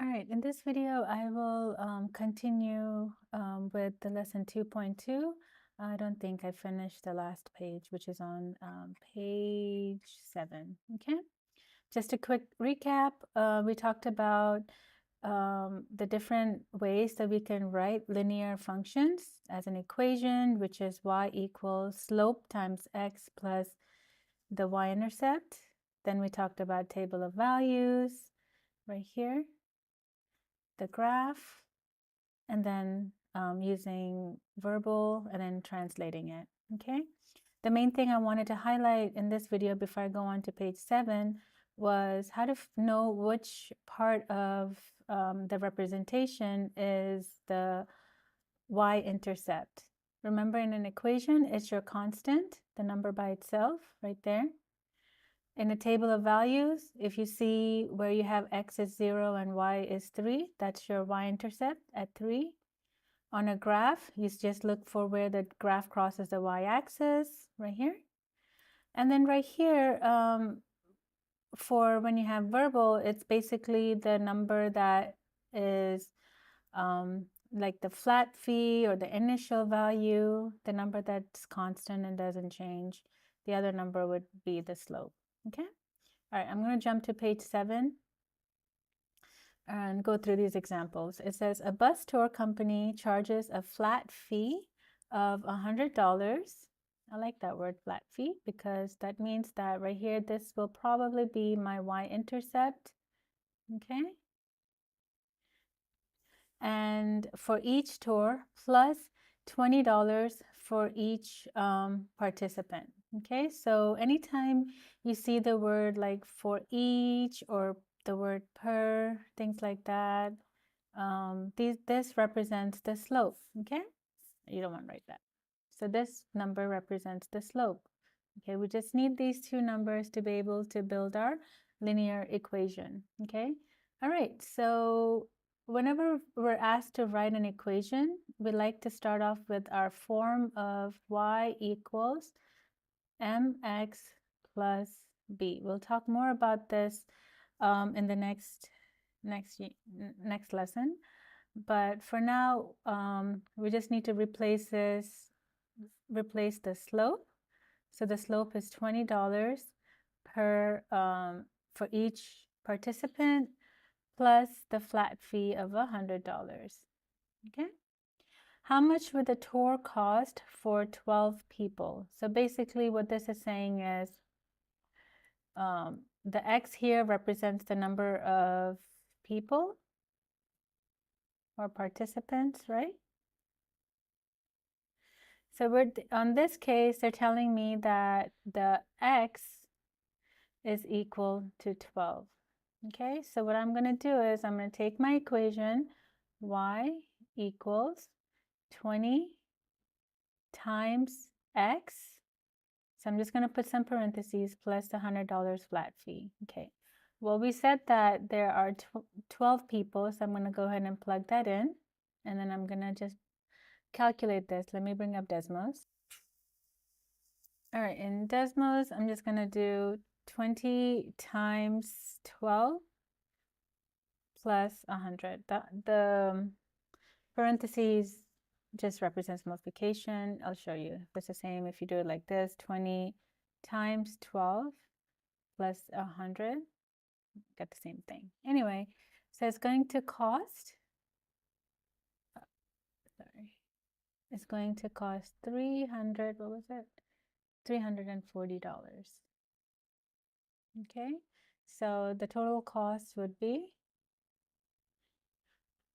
All right, in this video, I will continue with the lesson 2.2. I don't think I finished the last page, which is on page 7. Okay, just a quick recap. We talked about the different ways that we can write linear functions as an equation, which is y equals slope times x plus the y-intercept. Then we talked about table of values right here, the graph, and then using verbal and then translating it, okay? The main thing I wanted to highlight in this video before I go on to page 7 was how to know which part of the representation is the y-intercept. Remember, in an equation, it's your constant, the number by itself, right there. In a table of values, if you see where you have x is 0 and y is 3, that's your y-intercept at 3. On a graph, you just look for where the graph crosses the y-axis, right here. And then right here, for when you have verbal, it's basically the number that is like the flat fee or the initial value, the number that's constant and doesn't change. The other number would be the slope, okay? All right, I'm going to jump to page 7 and go through these examples. It says a bus tour company charges a flat fee of $100. I like that word flat fee because that means that right here, this will probably be my y-intercept, okay? And for each tour, plus $20 for each participant, okay? So anytime you see the word like for each or the word per, things like that, this represents the slope, okay? You don't want to write that. So this number represents the slope. Okay, we just need these two numbers to be able to build our linear equation. Okay, all right, so whenever we're asked to write an equation, we like to start off with our form of y equals mx plus b. We'll talk more about this in the next lesson. But for now, we just need to replace the slope. So the slope is $20 per for each participant plus the flat fee of $100. Okay. How much would the tour cost for 12 people? So basically what this is saying is the X here represents the number of people or participants, right? So we're on this case, they're telling me that the X is equal to 12. Okay, so what I'm going to do is I'm going to take my equation, y equals 20 times x. So I'm just going to put some parentheses plus the $100 flat fee. Okay, well, we said that there are 12 people, so I'm going to go ahead and plug that in. And then I'm going to just calculate this. Let me bring up Desmos. All right, in Desmos, I'm just going to do 20 times 12 plus 100. The parentheses just represents multiplication. I'll show you. It's the same if you do it like this. 20 times 12 plus 100. Got the same thing. Anyway, so it's going to cost, it's going to cost $300, what was it? $340. Okay, so the total cost would be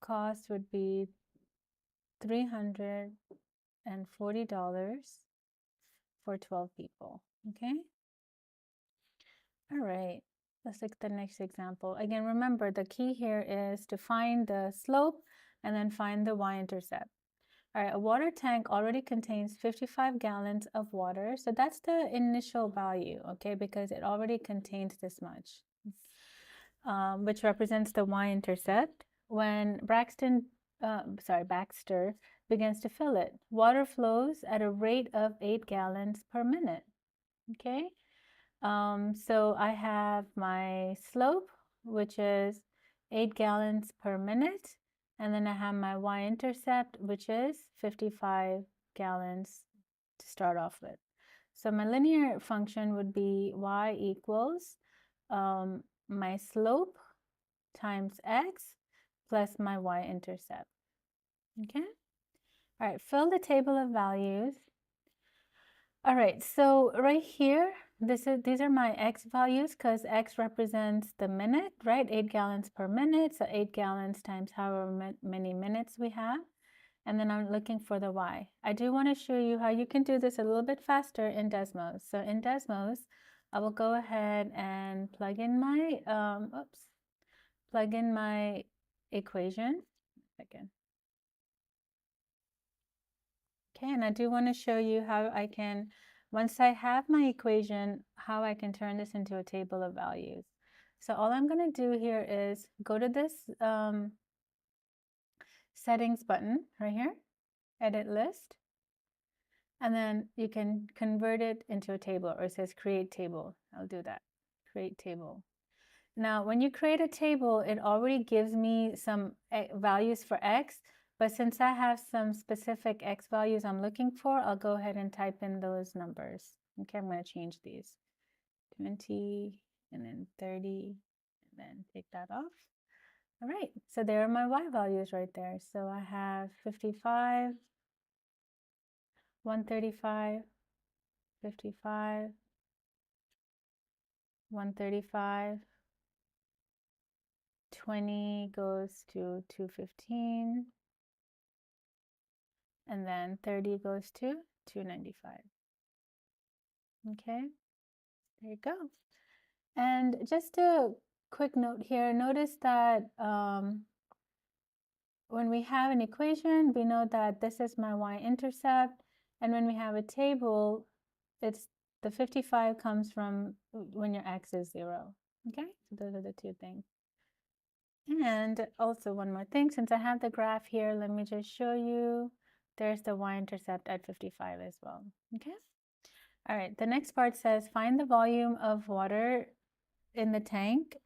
$340 for 12 people. Okay, all right, let's look at the next example. Again, remember the key here is to find the slope and then find the y-intercept. All right, a water tank already contains 55 gallons of water. So that's the initial value, okay, because it already contains this much, which represents the y-intercept. When Baxter begins to fill it, water flows at a rate of 8 gallons per minute, okay? So I have my slope, which is 8 gallons per minute. And then I have my y-intercept, which is 55 gallons to start off with. So my linear function would be y equals my slope times x plus my y-intercept. Okay? All right, fill the table of values. All right, so right here, these are my x values because x represents the minute, right? 8 gallons per minute, so 8 gallons times however many minutes we have. And then I'm looking for the y. I do want to show you how you can do this a little bit faster in Desmos. So in Desmos, I will go ahead and plug in my, plug in my equation. Again. Okay, and I do want to show you how I can, once I have my equation, how I can turn this into a table of values. So all I'm going to do here is go to this settings button right here, edit list, and then you can convert it into a table, or it says create table. I'll do that, create table. Now, when you create a table, it already gives me some values for x, but since I have some specific x values I'm looking for, I'll go ahead and type in those numbers. Okay, I'm going to change these. 20, and then 30, and then take that off. All right, so there are my y values right there. So I have 55, 135, 55, 135, 20 goes to 215, and then 30 goes to 295. Okay, there you go. And just a quick note here, notice that when we have an equation, we know that this is my y-intercept, and when we have a table, it's the 55 comes from when your x is 0. Okay, so those are the two things. And also one more thing, since I have the graph here, let me just show you. There's the y-intercept at 55 as well. Okay. All right, the next part says find the volume of water in the tank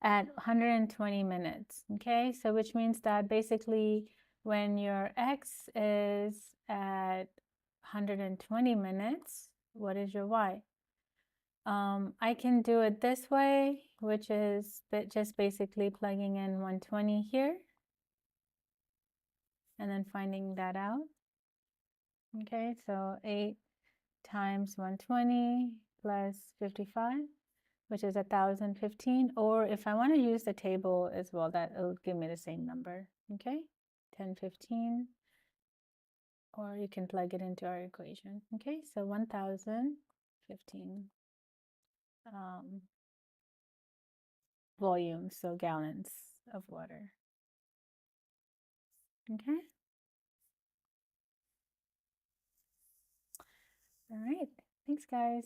at 120 minutes. Okay, so which means that basically when your x is at 120 minutes, what is your y? I can do it this way, which is just basically plugging in 120 here and then finding that out. Okay, so 8 times 120 plus 55, which is 1015. Or if I want to use the table as well, that will give me the same number. Okay, 1015. Or you can plug it into our equation. Okay, so 1015 volumes, so gallons of water. Okay. All right. Thanks, guys.